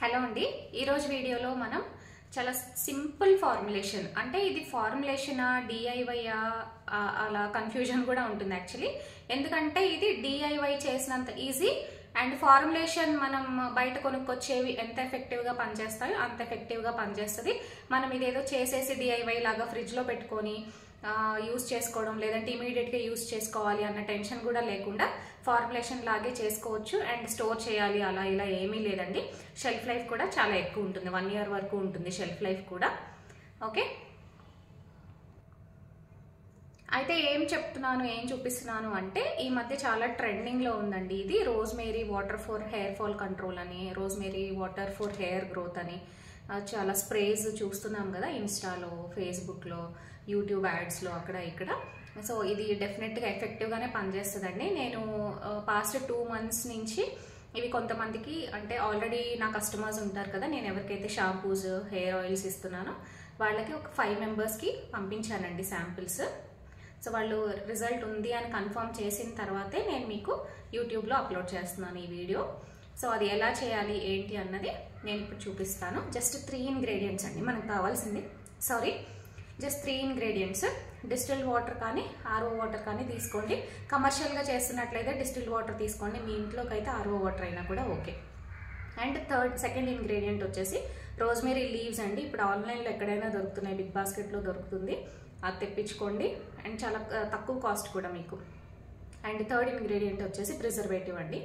Hello అండి, ఈరోజు వీడియోలో మనం చాలా సింపుల్ ఫార్ములేషన్, అంటే ఇది ఫార్ములేషనా డిఐవైయా అలా కన్ఫ్యూజన్ కూడా ఉంటుంది యాక్చువల్లీ. ఎందుకంటే ఇది డిఐవై చేసినంత ఈజీ అండ్ ఫార్ములేషన్ మనం బయట కొనుక్కొచ్చేవి ఎంత ఎఫెక్టివ్గా పనిచేస్తాయో అంత ఎఫెక్టివ్గా పనిచేస్తుంది. మనం ఇదేదో చేసేసి డిఐవై లాగా ఫ్రిడ్జ్లో పెట్టుకొని యూస్ చేసుకోవడం, లేదంటే ఇమీడియట్గా యూస్ చేసుకోవాలి అన్న టెన్షన్ కూడా లేకుండా ఫార్ములేషన్ లాగే చేసుకోవచ్చు. అండ్ స్టోర్ చేయాలి అలా ఇలా ఏమీ లేదండి. షెల్ఫ్ లైఫ్ కూడా చాలా ఎక్కువ ఉంటుంది, 1 year వరకు ఉంటుంది షెల్ఫ్ లైఫ్ కూడా. ఓకే, అయితే ఏం చెప్తున్నాను, ఏం చూపిస్తున్నాను అంటే ఈ మధ్య చాలా ట్రెండింగ్లో ఉందండి ఇది rosemary water for hair fall control అని, rosemary water for hair growth అని చాలా స్ప్రేస్ చూస్తున్నాం కదా ఇన్స్టాలో, ఫేస్బుక్లో, యూట్యూబ్ యాడ్స్లో అక్కడ ఇక్కడ. సో ఇది డెఫినెట్గా ఎఫెక్టివ్గానే పనిచేస్తుందండి. నేను పాస్ట్ 2 months నుంచి ఇవి కొంతమందికి, అంటే ఆల్రెడీ నా కస్టమర్స్ ఉంటారు కదా, నేను ఎవరికైతే షాంపూస్ హెయిర్ ఆయిల్స్ ఇస్తున్నానో వాళ్ళకి ఒక 5 members పంపించానండి శాంపిల్స్. సో వాళ్ళు రిజల్ట్ ఉంది అని కన్ఫర్మ్ చేసిన తర్వాతే నేను మీకు యూట్యూబ్లో అప్లోడ్ చేస్తున్నాను ఈ వీడియో. సో అది ఎలా చేయాలి ఏంటి అన్నది నేను ఇప్పుడు చూపిస్తాను. జస్ట్ 3 ingredients అండి మనకు కావాల్సింది. Just 3 ingredients. డిస్టిల్డ్ వాటర్ కానీ ఆర్ఓ వాటర్ కానీ తీసుకోండి. కమర్షియల్గా చేస్తున్నట్లయితే డిస్టిల్డ్ వాటర్ తీసుకోండి, మీ ఇంట్లోకి అయితే ఆర్ఓ వాటర్ అయినా కూడా ఓకే. అండ్ సెకండ్ ఇంగ్రీడియంట్ వచ్చేసి రోజ్మేరీ లీవ్స్ అండి. ఇప్పుడు ఆన్లైన్లో ఎక్కడైనా దొరుకుతున్నాయి, బిగ్ బాస్కెట్లో దొరుకుతుంది, అది తెప్పించుకోండి. అండ్ చాలా తక్కువ కాస్ట్ కూడా మీకు. అండ్ థర్డ్ ఇంగ్రీడియంట్ వచ్చేసి ప్రిజర్వేటివ్ అండి.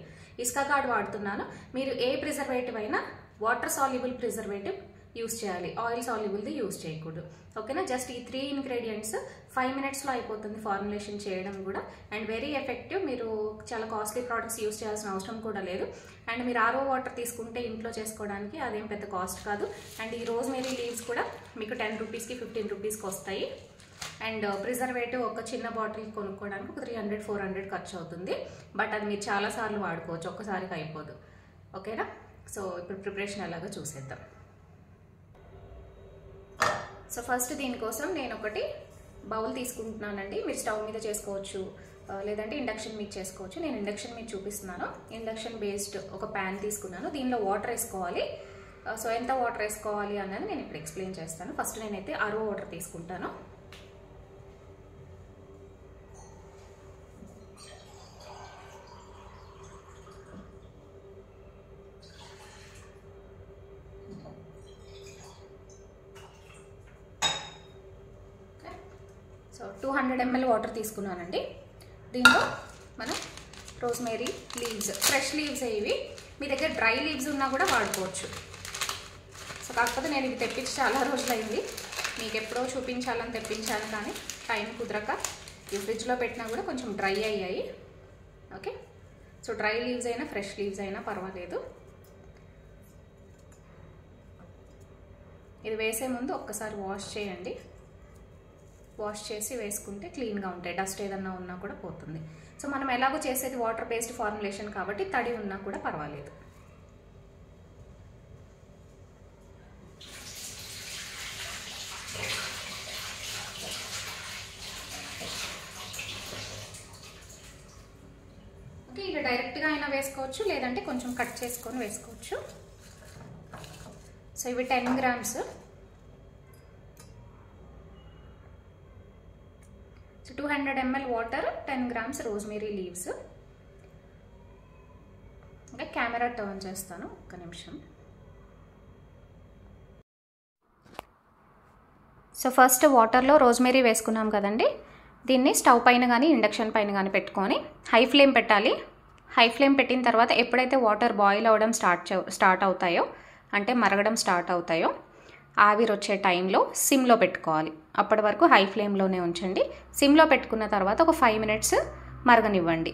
ఇస్కా కార్డ్ వాడుతున్నాను. మీరు ఏ ప్రిజర్వేటివ్ అయినా వాటర్ సాల్యుబుల్ ప్రిజర్వేటివ్ యూస్ చేయాలి, ఆయిల్ సాల్యుబుల్ది యూస్ చేయకూడదు. ఓకేనా, జస్ట్ ఈ 3 ingredients 5 minutesలో అయిపోతుంది ఫార్ములేషన్ చేయడం కూడా. And very effective. మీరు చాలా కాస్ట్లీ ప్రోడక్ట్స్ యూస్ చేయాల్సిన అవసరం కూడా లేదు. అండ్ మీరు ఆర్ఓ వాటర్ తీసుకుంటే ఇంట్లో చేసుకోవడానికి అదేం పెద్ద కాస్ట్ కాదు. అండ్ ఈ రోజ్మేరీ లీవ్స్ కూడా మీకు 10 rupeesకి 15 rupeesకి వస్తాయి. అండ్ ప్రిజర్వేటివ్ ఒక చిన్న బాటిల్ కొనుక్కోవడానికి ఒక 300-400 ఖర్చు అవుతుంది. బట్ అది మీరు చాలాసార్లు వాడుకోవచ్చు, ఒక్కసారికి అయిపోదు. ఓకేనా, సో ఇప్పుడు ప్రిపరేషన్ ఎలాగో చూసేద్దాం. సో ఫస్ట్ దీనికోసం నేను ఒకటి బౌల్ తీసుకుంటున్నానండి. మీరు స్టవ్ మీద చేసుకోవచ్చు, లేదంటే ఇండక్షన్ మీద చేసుకోవచ్చు. నేను ఇండక్షన్ మీద చూపిస్తున్నాను. ఇండక్షన్ బేస్డ్ ఒక ప్యాన్ తీసుకున్నాను, దీనిలో వాటర్ వేసుకోవాలి. సో ఎంత వాటర్ వేసుకోవాలి అన్నది నేను ఇప్పుడు ఎక్స్ప్లెయిన్ చేస్తాను. ఫస్ట్ నేనైతే ఆర్ఓ వాటర్ తీసుకుంటాను. సో 200 ml వాటర్ తీసుకున్నానండి. దీంట్లో మనం రోజ్మేరీ లీవ్స్, ఫ్రెష్ లీవ్స్ ఇవి, మీ దగ్గర డ్రై లీవ్స్ ఉన్నా కూడా వాడుకోవచ్చు. సో కాకపోతే నేను ఇది తెప్పించి చాలా రోజులైంది, మీకు ఎప్పుడో చూపించాలని తెప్పించాను, కానీ టైం కుదరక ఈ ఫ్రిడ్జ్లో పెట్టినా కూడా కొంచెం డ్రై అయ్యాయి. ఓకే, సో డ్రై లీవ్స్ అయినా ఫ్రెష్ లీవ్స్ అయినా పర్వాలేదు. ఇది వేసే ముందు ఒక్కసారి వాష్ చేయండి. వాష్ చేసి వేసుకుంటే క్లీన్గా ఉంటాయి, డస్ట్ ఏదన్నా ఉన్నా కూడా పోతుంది. సో మనం ఎలాగో చేసేది వాటర్ బేస్డ్ ఫార్ములేషన్ కాబట్టి తడి ఉన్నా కూడా పర్వాలేదు. ఓకే, ఇలా డైరెక్ట్గా అయినా వేసుకోవచ్చు, లేదంటే కొంచెం కట్ చేసుకొని వేసుకోవచ్చు. సో ఇవి 10 grams. 200 ml water, 10 grams rosemary leaves. ఇంకా కెమెరా టర్న్ చేస్తాను, ఒక్క నిమిషం. సో ఫస్ట్ వాటర్లో రోజ్మేరీ వేసుకున్నాం కదండి, దీన్ని స్టవ్ పైన కానీ ఇండక్షన్ పైన కానీ పెట్టుకొని హై ఫ్లేమ్ పెట్టాలి. హై ఫ్లేమ్ పెట్టిన తర్వాత ఎప్పుడైతే వాటర్ బాయిల్ అవ్వడం స్టార్ట్ అవుతాయో, అంటే మరగడం స్టార్ట్ అవుతాయో, ఆవిరి వచ్చే టైంలో సిమ్లో పెట్టుకోవాలి. అప్పటి వరకు హై ఫ్లేమ్లోనే ఉంచండి. సిమ్లో పెట్టుకున్న తర్వాత ఒక 5 minutes మరగనివ్వండి.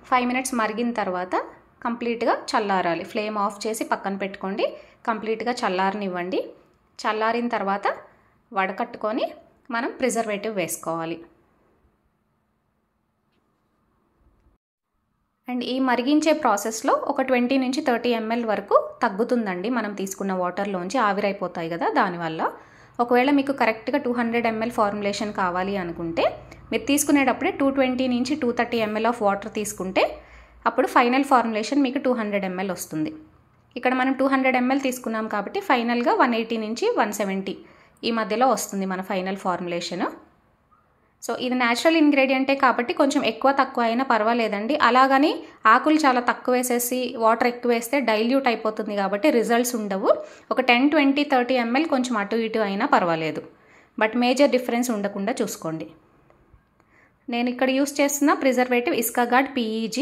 5 minutes మరిగిన తర్వాత కంప్లీట్గా చల్లారాలి. ఫ్లేమ్ ఆఫ్ చేసి పక్కన పెట్టుకోండి. కంప్లీట్గా చల్లారనివ్వండి. చల్లారిన తర్వాత వడకట్టుకొని మనం ప్రిజర్వేటివ్ వేసుకోవాలి. అండ్ ఈ మరిగించే ప్రాసెస్లో ఒక 20 నుంచి 30 ml వరకు తగ్గుతుందండి మనం తీసుకున్న వాటర్లోంచి, ఆవిరైపోతాయి కదా దానివల్ల. ఒకవేళ మీకు కరెక్ట్గా 200 ml ఫార్ములేషన్ కావాలి అనుకుంటే మీరు తీసుకునేటప్పుడే 220 నుంచి 230 ml ఆఫ్ వాటర్ తీసుకుంటే అప్పుడు ఫైనల్ ఫార్ములేషన్ మీకు 200 ml వస్తుంది. ఇక్కడ మనం 200 ml తీసుకున్నాం కాబట్టి ఫైనల్గా 180 నుంచి 170 ఈ మధ్యలో వస్తుంది మన ఫైనల్ ఫార్ములేషన్. సో ఇది న్యాచురల్ ఇంగ్రీడియంటే కాబట్టి కొంచెం ఎక్కువ తక్కువ అయినా పర్వాలేదండి. అలాగని ఆకులు చాలా తక్కువ వేసేసి వాటర్ ఎక్కువ వేస్తే డైల్యూట్ అయిపోతుంది కాబట్టి రిజల్ట్స్ ఉండవు. ఒక 10, 20, 30 ml కొంచెం అటు ఇటు అయినా పర్వాలేదు, బట్ మేజర్ డిఫరెన్స్ ఉండకుండా చూసుకోండి. నేను ఇక్కడ యూస్ చేస్తున్న ప్రిజర్వేటివ్ ఇస్కాగార్డ్ PEG.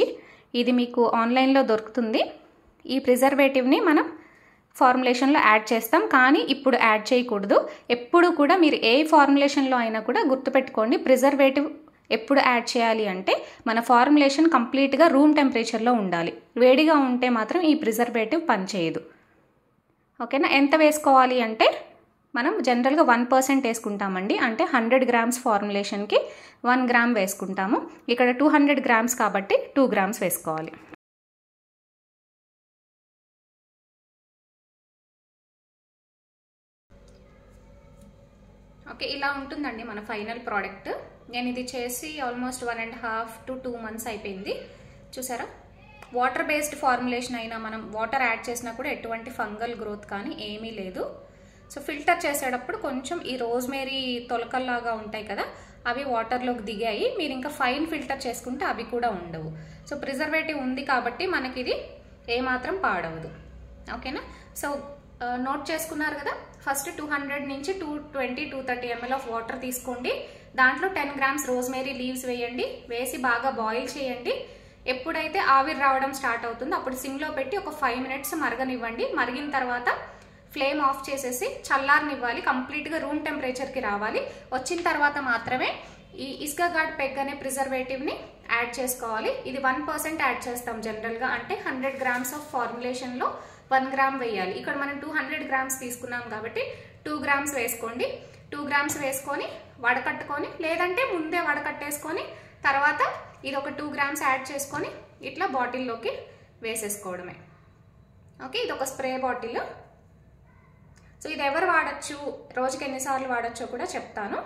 ఇది మీకు ఆన్లైన్లో దొరుకుతుంది. ఈ ప్రిజర్వేటివ్ని మనం ఫార్ములేషన్లో యాడ్ చేస్తాం, కానీ ఇప్పుడు యాడ్ చేయకూడదు. ఎప్పుడు కూడా మీరు ఏ ఫార్ములేషన్లో అయినా కూడా గుర్తుపెట్టుకోండి, ప్రిజర్వేటివ్ ఎప్పుడు యాడ్ చేయాలి అంటే మన ఫార్ములేషన్ కంప్లీట్గా రూమ్ టెంపరేచర్లో ఉండాలి. వేడిగా ఉంటే మాత్రం ఈ ప్రిజర్వేటివ్ పనిచేయదు. ఓకేనా? ఎంత వేసుకోవాలి అంటే మనం జనరల్గా 1% వేసుకుంటామండి. అంటే 100 grams ఫార్ములేషన్కి 1 gram వేసుకుంటాము. ఇక్కడ 200 grams కాబట్టి 2 grams వేసుకోవాలి. ఓకే, ఇలా ఉంటుందండి మన ఫైనల్ ప్రోడక్ట్. నేను ఇది చేసి ఆల్మోస్ట్ 1.5 to 2 months అయిపోయింది. చూసారా? వాటర్ బేస్డ్ ఫార్ములేషన్ అయినా మనం వాటర్ యాడ్ చేసినా కూడా ఎటువంటి ఫంగల్ గ్రోత్ కానీ ఏమీ లేదు. సో ఫిల్టర్ చేసేటప్పుడు కొంచెం ఈ రోజ్మేరీ తొలకల్లాగా ఉంటాయి కదా, అవి వాటర్లోకి దిగాయి. మీరు ఇంకా ఫైన్ ఫిల్టర్ చేసుకుంటే అవి కూడా ఉండవు. సో ప్రిజర్వేటివ్ ఉంది కాబట్టి మనకి ఇది ఏమాత్రం పాడవదు. ఓకేనా? సో నోట్ చేసుకున్నారు కదా. ఫస్ట్ 200 నుంచి 220, 230 ml ఆఫ్ వాటర్ తీసుకోండి. దాంట్లో 10 grams రోజ్మేరీ లీవ్స్ వేయండి. వేసి బాగా బాయిల్ చేయండి. ఎప్పుడైతే ఆవిరి రావడం స్టార్ట్ అవుతుందో అప్పుడు సిమ్లో పెట్టి ఒక 5 minutes మరగనివ్వండి. మరిగిన తర్వాత ఫ్లేమ్ ఆఫ్ చేసేసి చల్లారనివ్వాలి. కంప్లీట్గా రూమ్ టెంపరేచర్కి రావాలి. వచ్చిన తర్వాత మాత్రమే ఈ ఇస్కాగార్డ్ పెగ్ అనే ప్రిజర్వేటివ్ని యాడ్ చేసుకోవాలి. ఇది 1% యాడ్ చేస్తాం జనరల్గా. అంటే 100 grams ఆఫ్ ఫార్ములేషన్లో 1 gram వేయాలి. ఇక్కడ మనం 200 grams తీసుకున్నాం కాబట్టి 2 grams వేసుకోండి. 2 grams వేసుకొని వడకట్టుకొని, లేదంటే ముందే వడకట్టేసుకొని తర్వాత ఇది ఒక 2 grams యాడ్ చేసుకొని ఇట్లా బాటిల్లోకి వేసేసుకోవడమే. ఓకే, ఇది ఒక స్ప్రే బాటిల్. సో ఇది ఎవరు వాడచ్చు, రోజుకి ఎన్నిసార్లు వాడచ్చో కూడా చెప్తాను.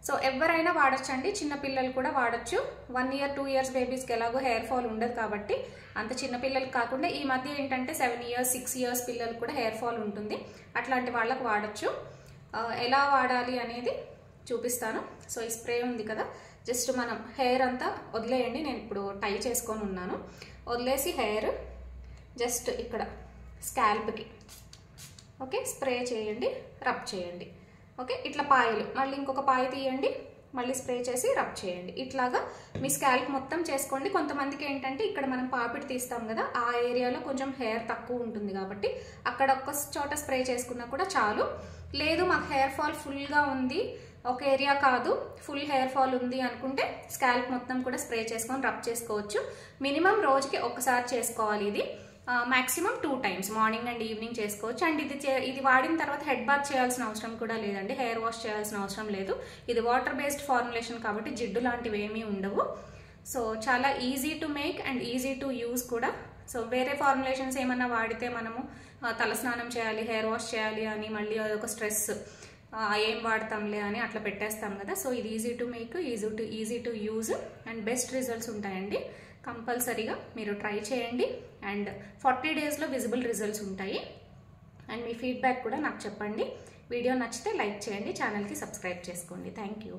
సో ఎవరైనా వాడచ్చండి, చిన్న పిల్లలు కూడా వాడచ్చు. 1 year, 2 years బేబీస్కి ఎలాగో హెయిర్ ఫాల్ ఉండదు కాబట్టి అంత చిన్న పిల్లలకి కాకుండా ఈ మధ్య ఏంటంటే 7 years, 6 years పిల్లలు కూడా హెయిర్ ఫాల్ ఉంటుంది. అట్లాంటి వాళ్ళకు వాడచ్చు. ఎలా వాడాలి అనేది చూపిస్తాను. సో ఈ స్ప్రే ఉంది కదా, జస్ట్ మనం హెయిర్ అంతా వదిలేయండి. నేను ఇప్పుడు టై చేసుకొని ఉన్నాను. వదిలేసి హెయిర్ జస్ట్ ఇక్కడ స్కాల్ప్కి ఓకే స్ప్రే చేయండి, రబ్ చేయండి. ఓకే, ఇట్లా పాయలు మళ్ళీ ఇంకొక పాయ తీయండి, మళ్ళీ స్ప్రే చేసి రబ్ చేయండి. ఇట్లాగా మీ స్కాల్ప్ మొత్తం చేసుకోండి. కొంతమందికి ఏంటంటే ఇక్కడ మనం పాపిడి తీస్తాం కదా, ఆ ఏరియాలో కొంచెం హెయిర్ తక్కువ ఉంటుంది కాబట్టి అక్కడ ఒక్క చోట స్ప్రే చేసుకున్నా కూడా చాలు. లేదు మాకు హెయిర్ ఫాల్ ఫుల్గా ఉంది, ఒక ఏరియా కాదు ఫుల్ హెయిర్ ఫాల్ ఉంది అనుకుంటే స్కాల్ప్ మొత్తం కూడా స్ప్రే చేసుకొని రబ్ చేసుకోవచ్చు. మినిమం రోజుకి ఒకసారి చేసుకోవాలి. ఇది maximum 2 times morning and evening చేసుకోవచ్చు. అండ్ ఇది వాడిన తర్వాత హెడ్ బాత్ చేయాల్సిన అవసరం కూడా లేదండి, హెయిర్ వాష్ చేయాల్సిన అవసరం లేదు. ఇది వాటర్ బేస్డ్ ఫార్ములేషన్ కాబట్టి జిడ్డు లాంటివి ఏమీ ఉండవు. సో చాలా easy to make and easy to use కూడా. సో వేరే ఫార్ములేషన్స్ ఏమన్నా వాడితే మనము తలస్నానం చేయాలి, హెయిర్ వాష్ చేయాలి అని మళ్ళీ అదొక స్ట్రెస్, ఏం వాడతాంలే అని అట్లా పెట్టేస్తాం కదా. సో ఇది easy to make, easy to use and best results ఉంటాయండి. కంపల్సరీగా మీరు ట్రై చేయండి అండ్ 40 daysలో విజిబుల్ రిజల్ట్స్ ఉంటాయి. అండ్ మీ ఫీడ్బ్యాక్ కూడా నాకు చెప్పండి. వీడియో నచ్చితే లైక్ చేయండి, ఛానల్కి సబ్స్క్రైబ్ చేసుకోండి. Thank you.